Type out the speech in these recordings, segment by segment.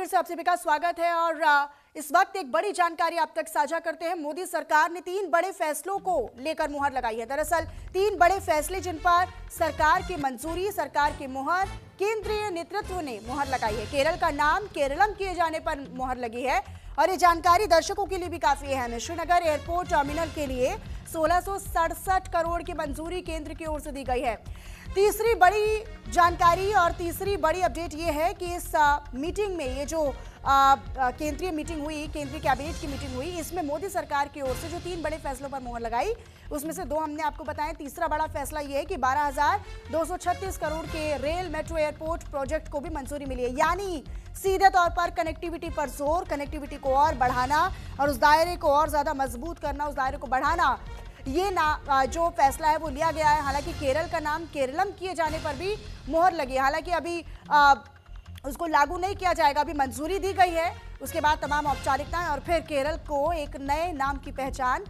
से आप सभी का स्वागत है और इस वक्त एक बड़ी जानकारी आप तक साझा करते हैं। मोदी सरकार ने 3 बड़े फैसलों को लेकर मुहर लगाई है। दरअसल 3 बड़े फैसले जिन पर सरकार की मंजूरी, सरकार की मुहर, केंद्रीय नेतृत्व ने मुहर लगाई है। केरल का नाम केरलम किए जाने पर मुहर लगी है और ये जानकारी दर्शकों के लिए भी काफी अहम है। श्रीनगर एयरपोर्ट टर्मिनल के लिए 1667 करोड़ की मंजूरी केंद्र की ओर से दी गई है। तीसरी बड़ी जानकारी और तीसरी बड़ी अपडेट ये है कि इस मीटिंग में ये जो केंद्रीय मीटिंग हुई, केंद्रीय कैबिनेट की मीटिंग हुई, इसमें मोदी सरकार की ओर से जो 3 बड़े फैसलों पर मुहर लगाई, उसमें से 2 हमने आपको बताएं। तीसरा बड़ा फैसला ये है कि 12,236 करोड़ के रेल मेट्रो एयरपोर्ट प्रोजेक्ट को भी मंजूरी मिली है। यानी सीधे तौर पर कनेक्टिविटी पर जोर, कनेक्टिविटी को और बढ़ाना और उस दायरे को और ज्यादा मजबूत करना, उस दायरे को बढ़ाना, ये जो फैसला है वो लिया गया है। हालांकि केरल का नाम केरलम किए जाने पर भी मुहर लगी है। हालांकि अभी उसको लागू नहीं किया जाएगा, अभी मंजूरी दी गई है, उसके बाद तमाम औपचारिकताएं और फिर केरल को एक नए नाम की पहचान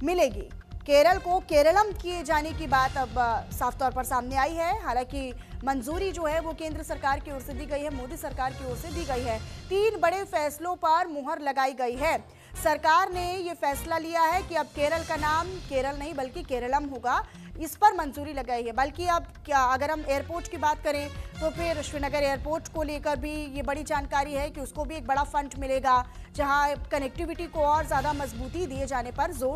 मिलेगी। केरल को केरलम किए जाने की बात अब साफ तौर पर सामने आई है। हालांकि मंजूरी जो है वो केंद्र सरकार की ओर से दी गई है, मोदी सरकार की ओर से दी गई है। 3 बड़े फैसलों पर मुहर लगाई गई है। सरकार ने ये फैसला लिया है कि अब केरल का नाम केरल नहीं बल्कि केरलम होगा, इस पर मंजूरी लगाई है। बल्कि अब क्या, अगर हम एयरपोर्ट की बात करें तो फिर श्रीनगर एयरपोर्ट को लेकर भी ये बड़ी जानकारी है कि उसको भी एक बड़ा फंड मिलेगा, जहां कनेक्टिविटी को और ज़्यादा मजबूती दिए जाने पर जोर